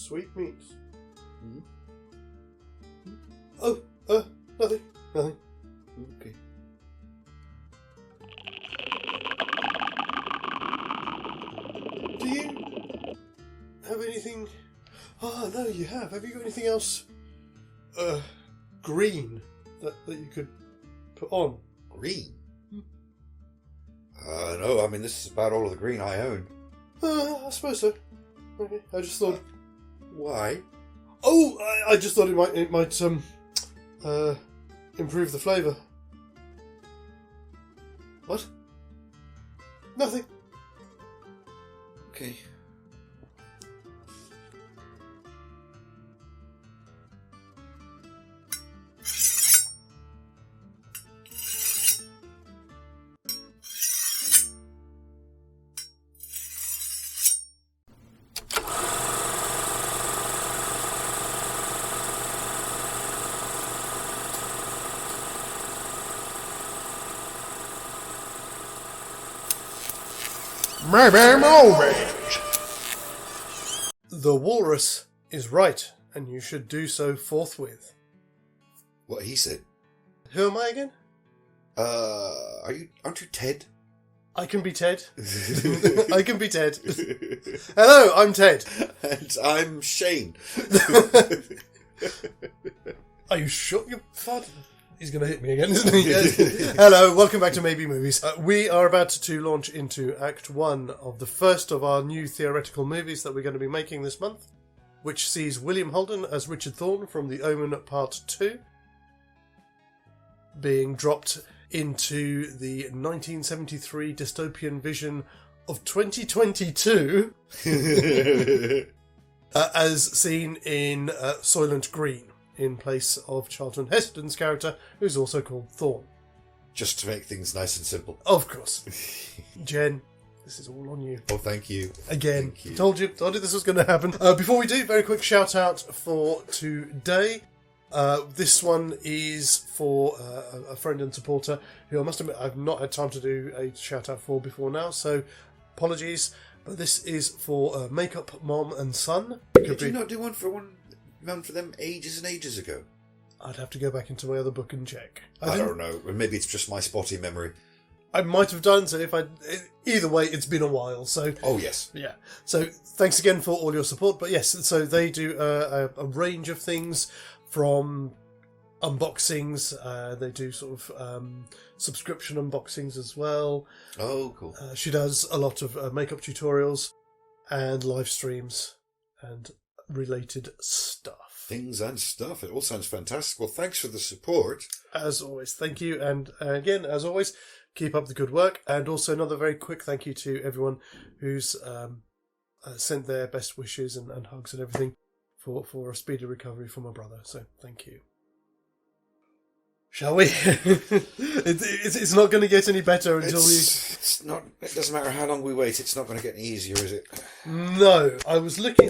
Sweetmeats. Mm-hmm. Oh, nothing. Okay. Do you have anything... Oh, no, you have. Have you got anything else green that you could put on? Green? No, I mean, this is about all of the green I own. I suppose so. Okay, I just thought... Why? Oh, I just thought it might improve the flavour. What? Nothing. Okay. The walrus is right, and you should do so forthwith. What he said. Who am I again? Aren't you Ted? I can be Ted. I can be Ted. Hello, I'm Ted. And I'm Shane. Are you sure? You're fine. He's going to hit me again, isn't he? Hello, welcome back to Maybe Movies. We are about to launch into Act 1 of the first of our new theoretical movies that we're going to be making this month, which sees William Holden as Richard Thorn from The Omen Part 2 being dropped into the 1973 dystopian vision of 2022 as seen in Soylent Green, in place of Charlton Heston's character, who's also called Thorn. Just to make things nice and simple. Of course. Jen, this is all on you. Oh, thank you. Again, Thank you. Told you this was going to happen. Before we do, very quick shout out for today. This one is for a friend and supporter who I must admit I've not had time to do a shout out for before now, so apologies. But this is for MakeUpMomandSon. Did you not do one for them ages and ages ago? I'd have to go back into my other book and check. I don't know. Maybe it's just my spotty memory. I might have done so. Either way, it's been a while. So oh yes, yeah. So thanks again for all your support. But yes, so they do a range of things from unboxings. They do sort of subscription unboxings as well. Oh, cool. She does a lot of makeup tutorials and live streams and related stuff. Things and stuff. It all sounds fantastic. Well, thanks for the support. As always, thank you. And again, as always, keep up the good work. And also another very quick thank you to everyone who's sent their best wishes and hugs and everything for a speedy recovery for my brother. So thank you. Shall we? It's not going to get any better until It's not. It doesn't matter how long we wait. It's not going to get any easier, is it? No. I was looking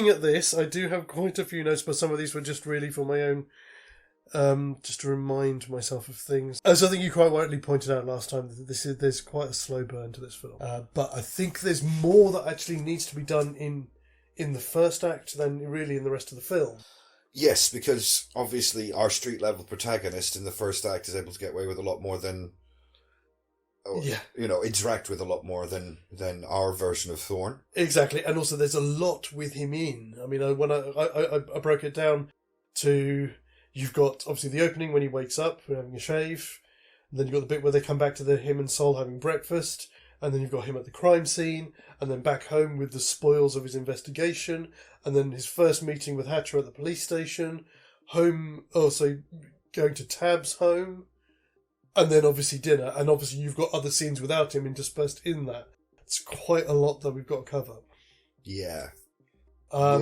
at this. I do have quite a few notes, but some of these were just really for my own, just to remind myself of things. As I think you quite rightly pointed out last time, there's quite a slow burn to this film. But I think there's more that actually needs to be done in the first act than really in the rest of the film. Yes, because obviously our street level protagonist in the first act is able to get away with a lot more than, interact with a lot more than our version of Thorn. Exactly, and also there's a lot with him in. I mean, when I broke it down to, you've got obviously the opening when he wakes up, having a shave, and then you've got the bit where they come back to him and Sol having breakfast, and then you've got him at the crime scene, and then back home with the spoils of his investigation, and then his first meeting with Hatcher at the police station, home, also going to Tab's home, and then obviously dinner, and obviously you've got other scenes without him interspersed in that. It's quite a lot that we've got to cover. Yeah. I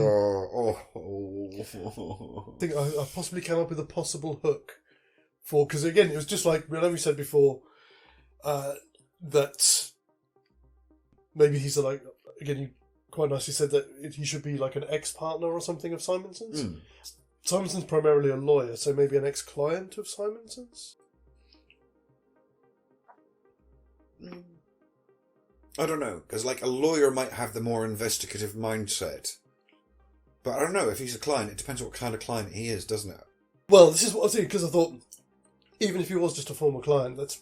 think I possibly came up with a possible hook for, because again, it was just like, whenever we said before, that maybe he's like, again, you quite nicely said that he should be like an ex-partner or something of Simonson's. Mm. Simonson's primarily a lawyer, so maybe an ex-client of Simonson's? I don't know, because like a lawyer might have the more investigative mindset, But I don't know, if he's a client, it depends what kind of client he is, doesn't it? Well, this is what I was thinking, because I thought, even if he was just a former client, that's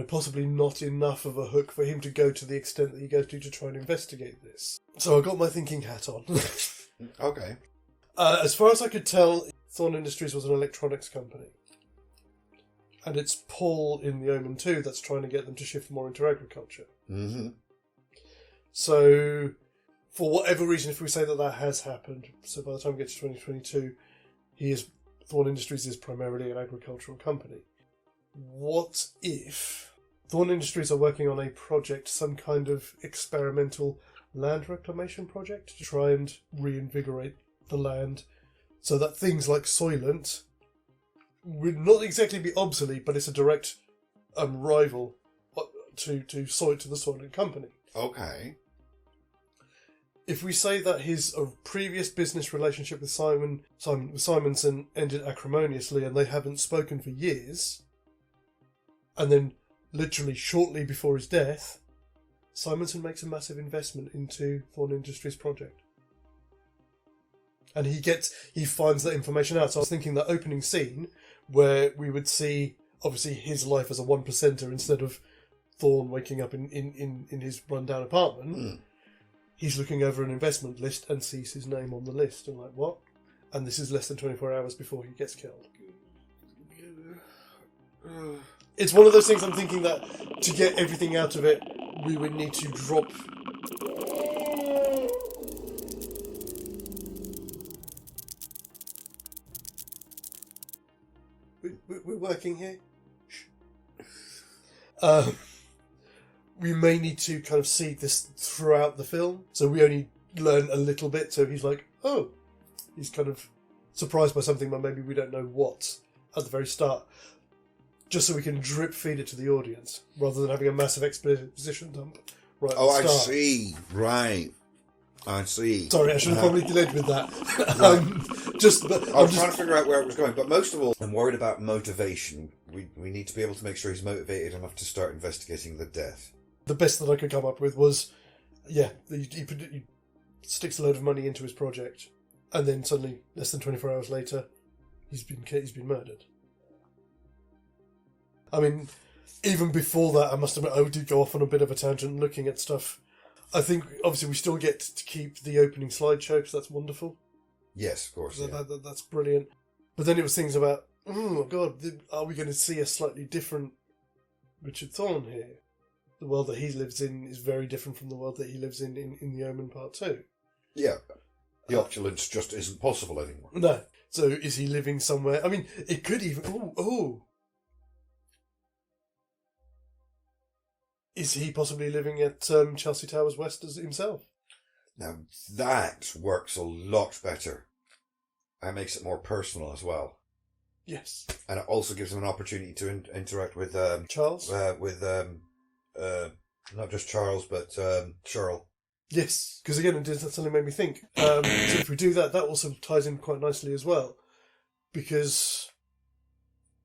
possibly not enough of a hook for him to go to the extent that he goes to try and investigate this. So I got my thinking hat on. Okay. As far as I could tell, Thorn Industries was an electronics company. And it's Paul in The Omen 2 that's trying to get them to shift more into agriculture. Mm-hmm. So, for whatever reason, if we say that has happened, so by the time we get to 2022, Thorn Industries is primarily an agricultural company. What if Thorn Industries are working on a project, some kind of experimental land reclamation project, to try and reinvigorate the land so that things like Soylent would not exactly be obsolete, but it's a direct rival to the Soylent company. Okay. If we say that his previous business relationship with Simonson ended acrimoniously and they haven't spoken for years, and then literally shortly before his death, Simonson makes a massive investment into Thorn Industries' project. And he finds that information out. So I was thinking that opening scene where we would see, obviously, his life as a 1%er instead of Thorn waking up in his rundown apartment. Mm. He's looking over an investment list and sees his name on the list. And like, what? And this is less than 24 hours before he gets killed. It's one of those things I'm thinking that to get everything out of it, we would need to drop... We're working here. We may need to kind of see this throughout the film, so we only learn a little bit. So he's like, oh, he's kind of surprised by something, but maybe we don't know what at the very start, just so we can drip feed it to the audience rather than having a massive exposition dump right at the start. I see. Right. I see. Sorry, I should have probably led with that. Right. I was trying to figure out where it was going, but most of all, I'm worried about motivation. We need to be able to make sure he's motivated enough to start investigating the death. The best that I could come up with was, he sticks a load of money into his project, and then suddenly, less than 24 hours later, he's been murdered. I mean, even before that, I must admit, I did go off on a bit of a tangent looking at stuff. I think, obviously, we still get to keep the opening slideshow, because that's wonderful. Yes, of course. Yeah. That's brilliant. But then it was things about, oh, God, are we going to see a slightly different Richard Thorn here? The world that he lives in is very different from the world that he lives in The Omen Part 2. Yeah. The opulence just isn't possible anymore. No. So is he living somewhere? I mean, it could even... Is he possibly living at Chelsea Towers West as himself? Now, that works a lot better. That makes it more personal as well. Yes. And it also gives him an opportunity to interact with... Charles? Not just Charles, but Cheryl. Yes, because again, that suddenly made me think. So if we do that, that also ties in quite nicely as well. Because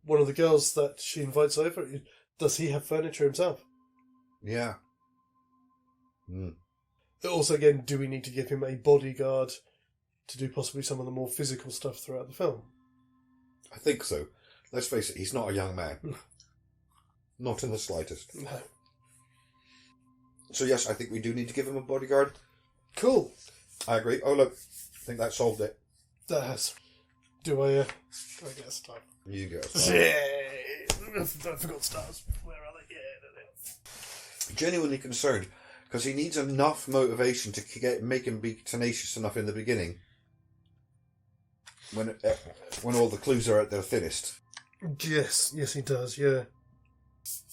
one of the girls that she invites over, does he have furniture himself? Yeah. Mm. Also, again, do we need to give him a bodyguard to do possibly some of the more physical stuff throughout the film? I think so. Let's face it, he's not a young man. Not in the slightest. No. So yes, I think we do need to give him a bodyguard. Cool. I agree. Oh look, I think that solved it. That has. Do I get a star? You get a star. Yeah. I forgot stars. Where are they? Yeah. Genuinely concerned, because he needs enough motivation to make him be tenacious enough in the beginning. When all the clues are at their thinnest. Yes, he does. Yeah.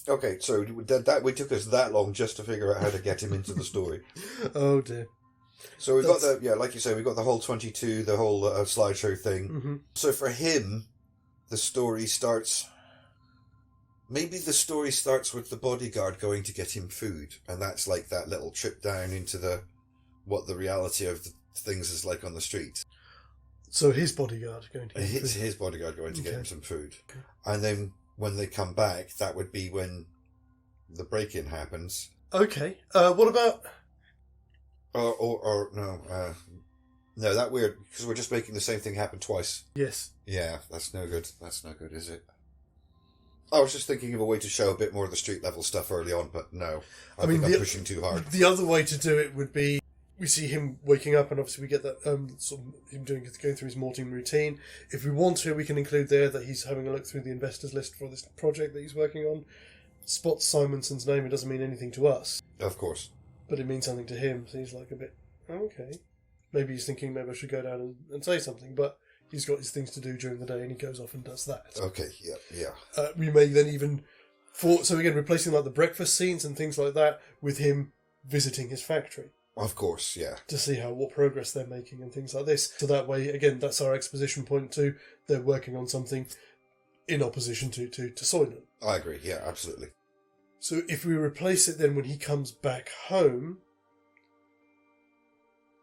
Okay, so that we took us that long just to figure out how to get him into the story. Oh dear. So we've got like you say, we've got the whole 22, the whole slideshow thing. Mm-hmm. So for him, the story starts. Maybe the story starts with the bodyguard going to get him food, and that's like that little trip down into what the reality of the things is like on the street. So his bodyguard going to get him food. His bodyguard going to get him some food. Okay. And then when they come back, that would be when the break-in happens. Okay. What about... No, that weird, because we're just making the same thing happen twice. Yes. Yeah, that's no good. That's no good, is it? I was just thinking of a way to show a bit more of the street level stuff early on, but no. I think I'm pushing too hard. The other way to do it would be, we see him waking up, and obviously we get that sort of him going through his morning routine. If we want to, we can include there that he's having a look through the investors list for this project that he's working on. Spots Simonson's name. It doesn't mean anything to us, Of course. but it means something to him. So he's like a bit, okay. Maybe he's thinking maybe I should go down and say something, but he's got his things to do during the day, and he goes off and does that. Okay, yeah. We may then even, so again, replacing like the breakfast scenes and things like that with him visiting his factory. Of course, yeah. To see what progress they're making and things like this. So that way, again, that's our exposition point too. They're working on something in opposition to Soylent. I agree, yeah, absolutely. So if we replace it then when he comes back home,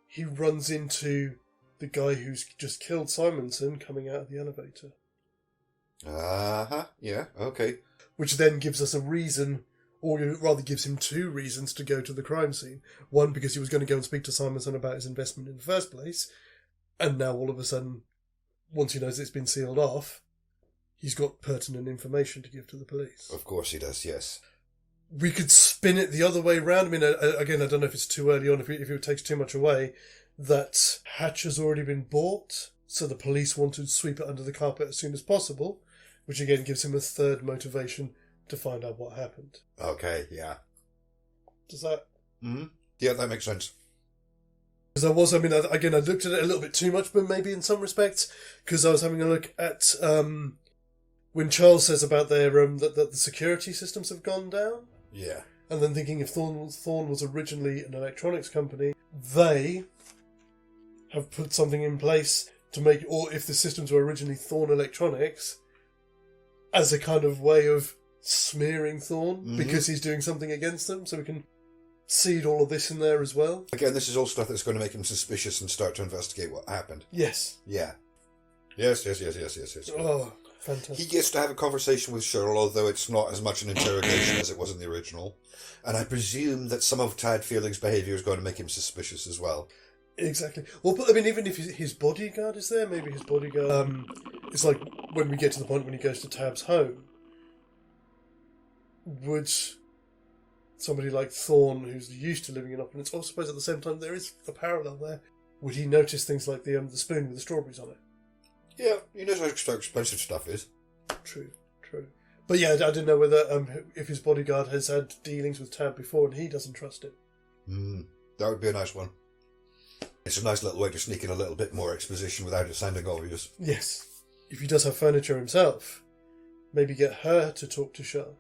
he runs into the guy who's just killed Simonson coming out of the elevator. Uh-huh, yeah, okay. Which then gives us a reason, or rather gives him two reasons to go to the crime scene. One, because he was going to go and speak to Simonson about his investment in the first place, and now all of a sudden, once he knows it's been sealed off, he's got pertinent information to give to the police. Of course he does, yes. We could spin it the other way round. I mean, again, I don't know if it's too early on, if it takes too much away, that Hatch has already been bought, so the police want to sweep it under the carpet as soon as possible, which again gives him a third motivation to find out what happened. Okay, yeah. Does that... Mm-hmm. Yeah, that makes sense. Because I looked at it a little bit too much, but maybe in some respects, because I was having a look at when Charles says about their that the security systems have gone down. Yeah. And then thinking if Thorn was originally an electronics company, they have put something in place to make, or if the systems were originally Thorn Electronics, as a kind of way of smearing Thorn, because he's doing something against them, so we can seed all of this in there as well. Again, this is all stuff that's going to make him suspicious and start to investigate what happened. Yes. Yeah. Yes. Oh, fantastic. He gets to have a conversation with Cheryl, although it's not as much an interrogation as it was in the original. And I presume that some of Tad Fielding's behaviour is going to make him suspicious as well. Exactly. Well, I mean, even if his bodyguard is there, maybe his bodyguard... it's like when we get to the point when he goes to Tab's home, would somebody like Thorn, who's used to living in opulence, I suppose at the same time there is a parallel there, would he notice things like the spoon with the strawberries on it? Yeah, he knows how expensive stuff is. True. But yeah, I didn't know whether if his bodyguard has had dealings with Tab before and he doesn't trust it. That would be a nice one. It's a nice little way to sneak in a little bit more exposition without it sounding obvious. Yes. If he does have furniture himself, maybe get her to talk to Charles.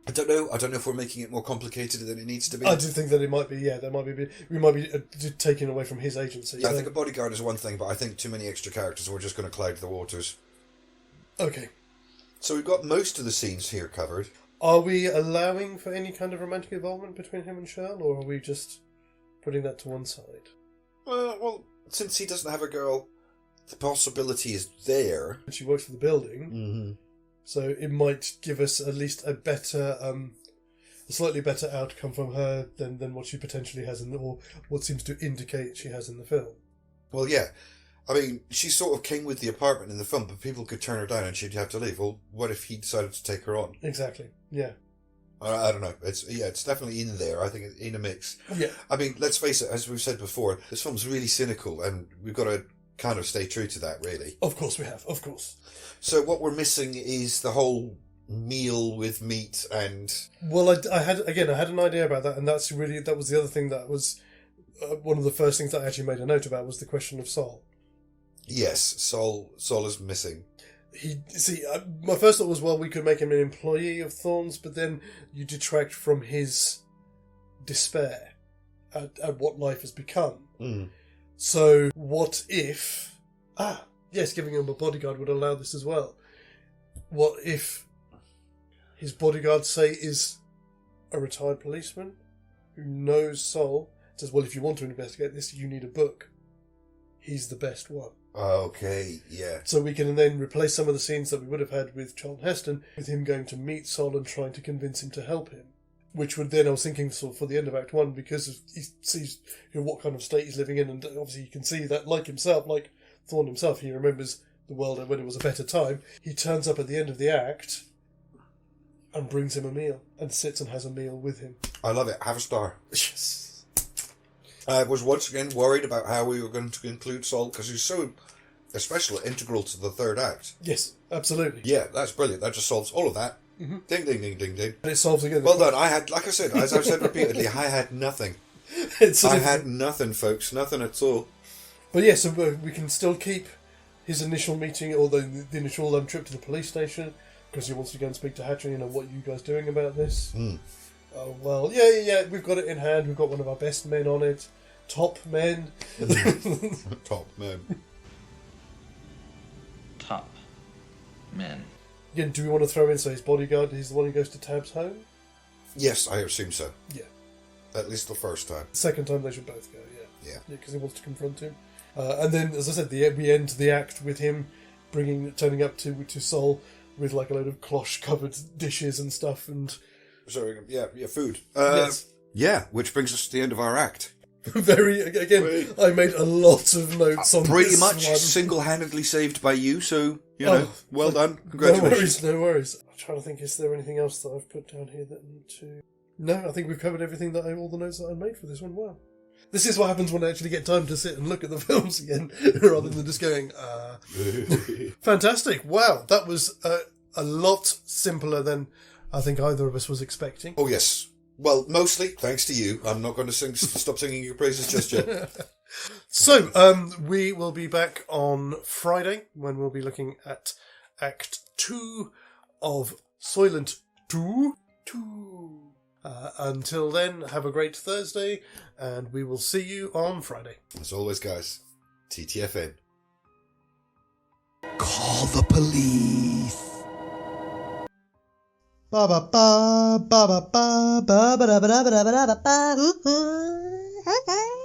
I don't know if we're making it more complicated than it needs to be. I do think that it might be, we might be taking away from his agency. Yeah, I think a bodyguard is one thing, but I think too many extra characters were just going to cloud the waters. Okay. So we've got most of the scenes here covered. Are we allowing for any kind of romantic involvement between him and Cheryl, or are we just putting that to one side? Well, since he doesn't have a girl, the possibility is there. She works for the building, so it might give us at least a better, a slightly better outcome from her than what she potentially has or what seems to indicate she has in the film. Well, yeah. I mean, she sort of came with the apartment in the film, but people could turn her down and she'd have to leave. Well, what if he decided to take her on? Exactly, yeah. I don't know. It's definitely in there. I think it's in a mix. Yeah. I mean, let's face it, as we've said before, this film's really cynical and we've got to kind of stay true to that, really. Of course we have, of course. So what we're missing is the whole meal with meat and... Well, I had an idea about that, and that was the other thing that was one of the first things that I actually made a note about was the question of Sol. Yes, Sol is missing. My first thought was, well, we could make him an employee of Thorn's, but then you detract from his despair at what life has become. So what if... yes, giving him a bodyguard would allow this as well. What if his bodyguard, say, is a retired policeman who knows Sol, says, well, if you want to investigate this, you need a book. He's the best one. Okay, yeah. So we can then replace some of the scenes that we would have had with Charlton Heston with him going to meet Sol and trying to convince him to help him. which would then, I was thinking sort of for the end of Act 1, because he sees what kind of state he's living in, and obviously you can see that, like himself, like Thorn himself, he remembers the world when it was a better time. He turns up at the end of the act and brings him a meal, and sits and has a meal with him. I love it. Have a star. Yes. I was once again worried about how we were going to include Sol, because he's so especially integral to the third act. Yes, absolutely. Yeah, that's brilliant. That just solves all of that. Mm-hmm. Ding, ding, ding, ding, ding. And it solves again. Well done. I had, like I said, as I've said repeatedly, I had nothing. I had nothing, folks. Nothing at all. But yeah, so we can still keep his initial meeting, or the initial trip to the police station, because he wants to go and speak to Hatcher, what are you guys doing about this? Oh, well, yeah, we've got it in hand. We've got one of our best men on it. Top men. Top men. Top men. Again, do we want to throw in, so his bodyguard, he's the one who goes to Tab's home? Yes, I assume so. Yeah. At least the first time. Second time they should both go, yeah. Yeah. Yeah, because he wants to confront him. And then, as I said, we end the act with him turning up to Sol with like a load of cloche-covered dishes and stuff, and... So, yeah, food. Yes. Yeah, which brings us to the end of our act. I made a lot of notes on pretty this much one. single-handedly saved by you, so, well done. No Congratulations. worries. I'm trying to think, is there anything else that I've put down here that I need to... No, I think we've covered everything all the notes that I made for this one. Wow. This is what happens when I actually get time to sit and look at the films again, rather than just going, Fantastic. Wow, that was a lot simpler than I think either of us was expecting. Oh, yes. Well, mostly thanks to you. I'm not going to stop singing your praises just yet. So, we will be back on Friday when we'll be looking at Act 2 of Soylent 2. Until then, have a great Thursday, and we will see you on Friday. As always, guys, TTFN. Call the police. Ba ba ba ba ba ba ba ba ba ba ba ba ba ba.